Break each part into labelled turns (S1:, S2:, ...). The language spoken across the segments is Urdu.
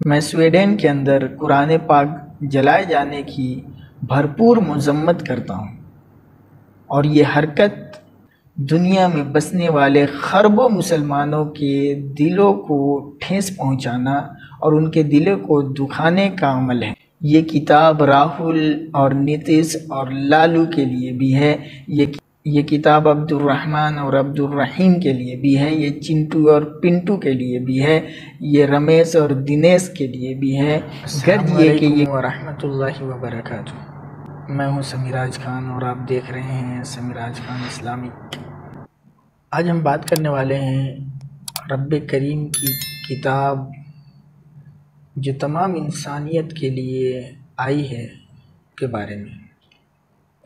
S1: میں سویڈن کے اندر قرآن پاک جلائے جانے کی بھرپور مذمت کرتا ہوں، اور یہ حرکت دنیا میں بسنے والے خربوں مسلمانوں کے دلوں کو ٹھیس پہنچانا اور ان کے دلوں کو دکھانے کا عمل ہے۔ یہ کتاب راہل اور نتیش اور لالو کے لیے بھی ہے، یہ کتاب عبد الرحمن اور عبد الرحیم کے لیے بھی ہے، یہ چنٹو اور پنٹو کے لیے بھی ہے، یہ رمیش اور دنیش کے لیے بھی ہے۔ غرض یہ کہ یہ ورحمۃ اللہ وبرکاتہ۔ میں ہوں سمیراج خان اور آپ دیکھ رہے ہیں سمیراج خان اسلامک۔ آج ہم بات کرنے والے ہیں رب کریم کی کتاب جو تمام انسانیت کے لیے آئی ہے کے بارے میں۔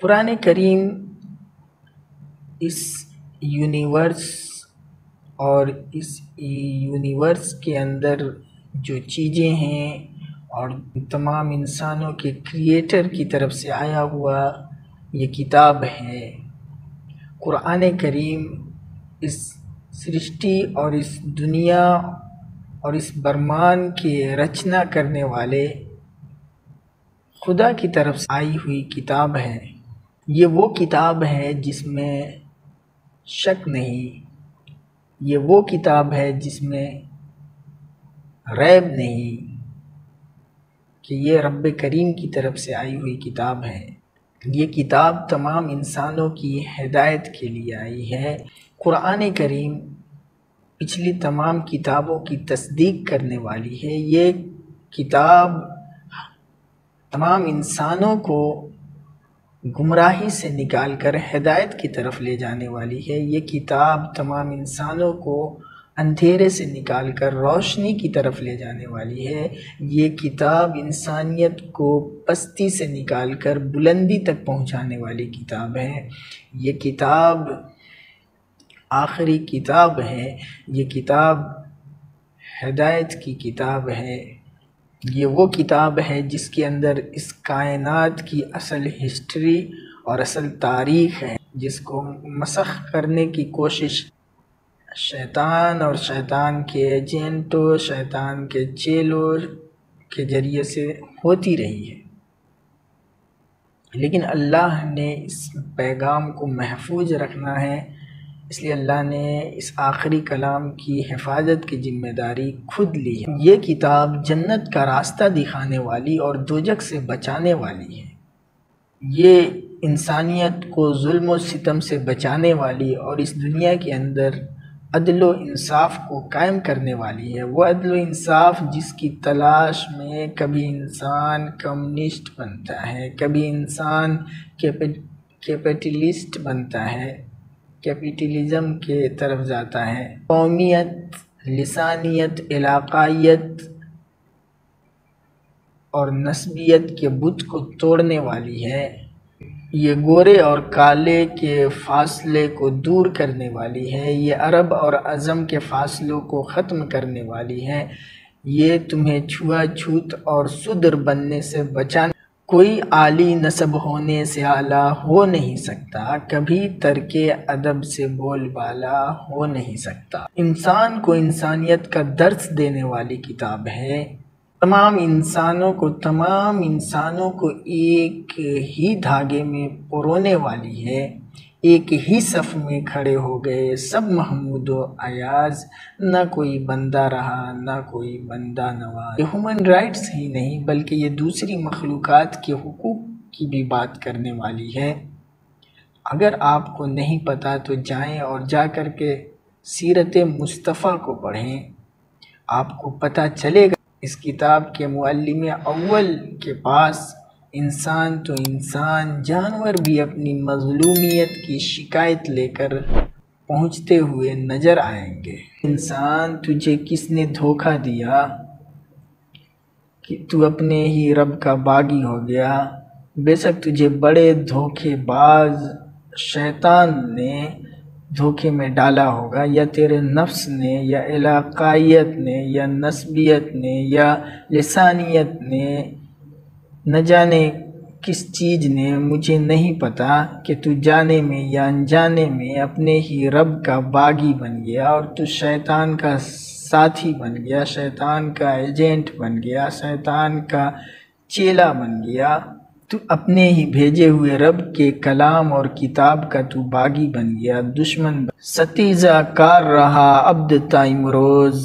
S1: قرآن کریم اس یونیورس اور اس یونیورس کے اندر جو چیزیں ہیں اور تمام انسانوں کے کریٹر کی طرف سے آیا ہوا یہ کتاب ہے۔ قرآن کریم اس سرشٹی اور اس دنیا اور اس برمان کے رچنا کرنے والے خدا کی طرف سے آئی ہوئی کتاب ہے۔ یہ وہ کتاب ہے جس میں شک نہیں، یہ وہ کتاب ہے جس میں ریب نہیں کہ یہ رب کریم کی طرف سے آئی ہوئی کتاب ہے۔ یہ کتاب تمام انسانوں کی ہدایت کے لیے آئی ہے۔ قرآن کریم پچھلی تمام کتابوں کی تصدیق کرنے والی ہے۔ یہ کتاب تمام انسانوں کو گمراہی سے نکال کر ہدایت کی طرف لے جانے والی ہے۔ یہ کتاب تمام انسانوں کو اندھیرے سے نکال کر روشنی کی طرف لے جانے والی ہے۔ یہ کتاب انسانیت کو پستی سے نکال کر بلندی تک پہنچانے والی کتاب ہے۔ یہ کتاب آخری کتاب ہے، یہ کتاب ہدایت کی کتاب ہے۔ یہ وہ کتاب ہے جس کے اندر اس کائنات کی اصل ہسٹری اور اصل تاریخ ہے، جس کو مسخ کرنے کی کوشش شیطان اور شیطان کے ایجنٹوں، شیطان کے چیلوں کے ذریعے سے ہوتی رہی ہے۔ لیکن اللہ نے اس پیغام کو محفوظ رکھنا ہے، اس لیے اللہ نے اس آخری کلام کی حفاظت کی ذمہ داری خود لی ہے۔ یہ کتاب جنت کا راستہ دکھانے والی اور دوزخ سے بچانے والی ہے۔ یہ انسانیت کو ظلم و ستم سے بچانے والی اور اس دنیا کے اندر عدل و انصاف کو قائم کرنے والی ہے۔ وہ عدل و انصاف جس کی تلاش میں کبھی انسان کمیونسٹ بنتا ہے، کبھی انسان کیپٹلسٹ بنتا ہے، کیپٹلزم کے طرف جاتا ہے۔ قومیت، لسانیت، علاقائیت اور نسبیت کے بت کو توڑنے والی ہے۔ یہ گورے اور کالے کے فاصلے کو دور کرنے والی ہے۔ یہ عرب اور عجم کے فاصلوں کو ختم کرنے والی ہے۔ یہ تمہیں چھوا چھوت اور شودر بننے سے بچانے، کوئی عالی نسب ہونے سے اعلیٰ ہو نہیں سکتا، کبھی ترک ادب سے بول بالا ہو نہیں سکتا۔ انسان کو انسانیت کا درس دینے والی کتاب ہے۔ تمام انسانوں کو ایک ہی دھاگے میں پرونے والی ہے۔ ایک ہی صف میں کھڑے ہو گئے سب محمود و ایاز، نہ کوئی بندہ رہا نہ کوئی بندہ نواز۔ یہ ہیومن رائٹس ہی نہیں بلکہ یہ دوسری مخلوقات کے حقوق کی بھی بات کرنے والی ہے۔ اگر آپ کو نہیں پتہ تو جائیں اور جا کر کے سیرت مصطفیٰ کو پڑھیں، آپ کو پتہ چلے گا۔ اس کتاب کے معلم اول کے پاس انسان تو انسان، جانور بھی اپنی مظلومیت کی شکایت لے کر پہنچتے ہوئے نظر آئیں گے۔ انسان، تجھے کس نے دھوکہ دیا کہ تو اپنے ہی رب کا باغی ہو گیا؟ بے شک تجھے بڑے دھوکے باز شیطان نے دھوکے میں ڈالا ہوگا، یا تیرے نفس نے، یا علاقائیت نے، یا نسبیت نے، یا لسانیت نے، نہ جانے کس چیز نے، مجھے نہیں پتا کہ تو جانے میں یا انجانے میں اپنے ہی رب کا باغی بن گیا اور تو شیطان کا ساتھی بن گیا، شیطان کا ایجنٹ بن گیا، شیطان کا چیلا بن گیا، تو اپنے ہی بھیجے ہوئے رب کے کلام اور کتاب کا تو باغی بن گیا، دشمن ستیزہ کار رہا عبد تا امروز،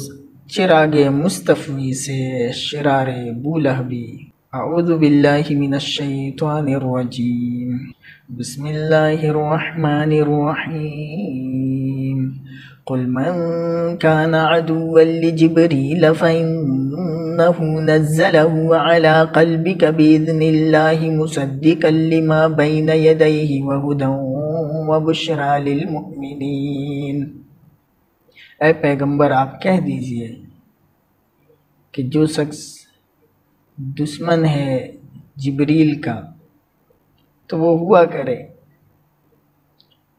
S1: چراغ مصطفی سے شرار بولہبی۔ اعوذ باللہ من الشیطان الرجیم، بسم اللہ الرحمن الرحیم۔ قل من كان عدوا لجبريل فإنه نزله على قلبك بإذن الله مصدقا لما بين يديه وهدى وبشرى للمؤمنين۔ اے پیغمبر آپ کہہ دیجئے کہ جو شخص دشمن ہے جبریل کا تو وہ ہوا کرے،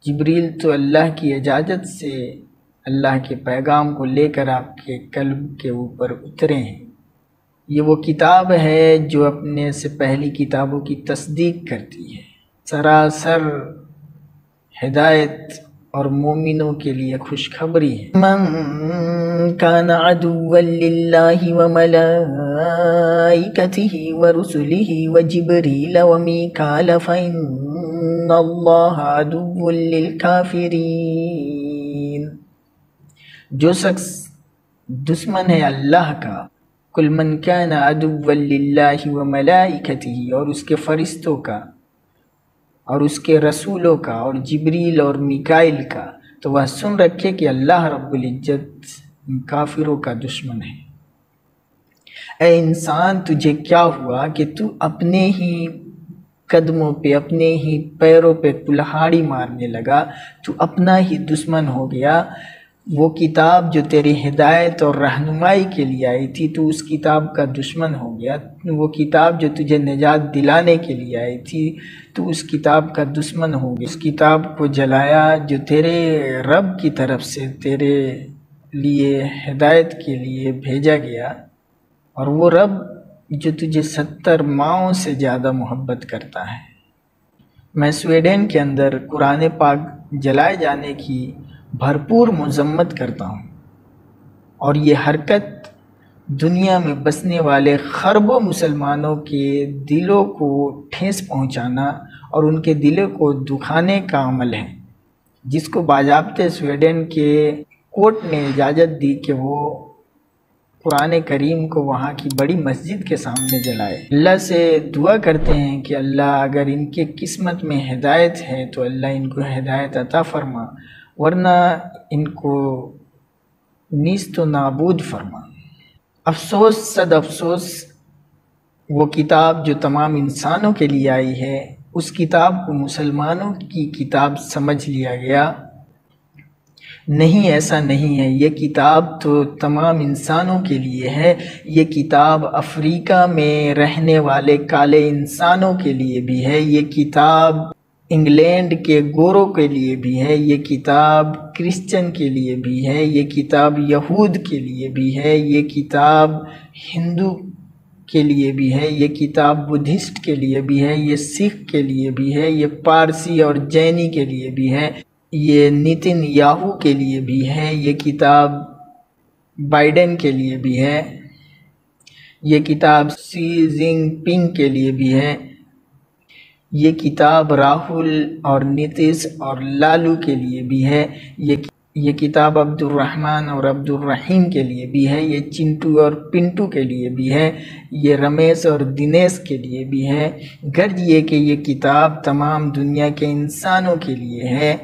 S1: جبریل تو اللہ کی اجازت سے اللہ کے پیغام کو لے کر آپ کے قلب کے اوپر اترے ہیں۔ یہ وہ کتاب ہے جو اپنے سے پہلی کتابوں کی تصدیق کرتی ہے، سراسر ہدایت اور مومنوں کے لیے خوشخبری ہے۔ من کان عدوا للہ وملائکتہ ورسلہ وجبریل ومیکال فإن اللہ عدو للکافرین۔ جو شخص دشمن ہے اللہ کا، کل من کان عدوا للہ وملائکتہ، اور اس کے فرشتوں کا اور اس کے رسولوں کا اور جبریل اور میکائیل کا، تو وہ سن رکھے کہ اللہ رب العزت کافروں کا دشمن ہے۔ اے انسان تجھے کیا ہوا کہ تو اپنے ہی قدموں پہ، اپنے ہی پیروں پہ کلہاڑی مارنے لگا، تو اپنا ہی دشمن ہو گیا۔ وہ کتاب جو تیری ہدایت اور رہنمائی کے لیے آئی تھی تو اس کتاب کا دشمن ہو گیا۔ وہ کتاب جو تجھے نجات دلانے کے لیے آئی تھی تو اس کتاب کا دشمن ہو گیا۔ اس کتاب کو جلایا جو تیرے رب کی طرف سے تیرے لیے ہدایت کے لیے بھیجا گیا، اور وہ رب جو تجھے 70 ماؤں سے زیادہ محبت کرتا ہے۔ میں سویڈن کے اندر قرآن پاک جلائے جانے کی بھرپور مذمت کرتا ہوں، اور یہ حرکت دنیا میں بسنے والے خربوں مسلمانوں کے دلوں کو ٹھیس پہنچانا اور ان کے دلوں کو دکھانے کا عمل ہے، جس کو باضابطہ سویڈن کے کورٹ نے اجازت دی کہ وہ قرآن کریم کو وہاں کی بڑی مسجد کے سامنے جلائے۔ اللہ سے دعا کرتے ہیں کہ اللہ اگر ان کے قسمت میں ہدایت ہے تو اللہ ان کو ہدایت عطا فرما، ورنہ ان کو نیست و نابود فرما۔ افسوس صد افسوس، وہ کتاب جو تمام انسانوں کے لیے آئی ہے اس کتاب کو مسلمانوں کی کتاب سمجھ لیا گیا۔ نہیں، ایسا نہیں ہے، یہ کتاب تو تمام انسانوں کے لیے ہے۔ یہ کتاب افریقہ میں رہنے والے کالے انسانوں کے لیے بھی ہے، یہ کتاب انگلینڈ کے گوروں کے لیے بھی ہے، یہ کتاب کرسچن کے لیے بھی ہے، یہ کتاب یہود کے لیے بھی ہے، یہ کتاب ہندو کے لیے بھی ہے، یہ کتاب بدھسٹ کے لیے بھی ہے، یہ سکھ کے لیے بھی ہے، یہ پارسی اور جینی کے لیے بھی ہے، یہ نیتن یاہو کے لیے بھی ہے، یہ کتاب بائیڈن کے لیے بھی ہے، یہ کتاب سی جن پنگ کے لیے بھی ہے، یہ کتاب راہل اور نتیش اور لالو کے لیے بھی ہے، یہ کتاب عبد الرحمن اور عبد الرحیم کے لیے بھی ہے، یہ چنٹو اور پنٹو کے لیے بھی ہے، یہ رمیش اور دنیش کے لیے بھی ہے۔ غرض یہ کہ یہ کتاب تمام دنیا کے انسانوں کے لیے ہے۔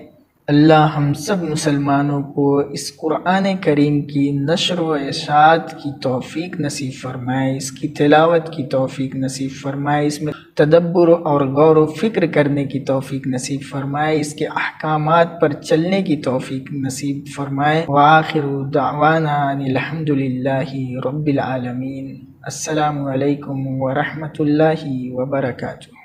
S1: اللہ ہم سب مسلمانوں کو اس قرآن کریم کی نشر و اشاعت کی توفیق نصیب فرمائے، اس کی تلاوت کی توفیق نصیب فرمائے، اس میں تدبر اور غور و فکر کرنے کی توفیق نصیب فرمائے، اس کے احکامات پر چلنے کی توفیق نصیب فرمائے۔ وآخر دعوانا ان الحمد للہ رب العالمین۔ السلام علیکم ورحمۃ اللہ وبرکاتہ۔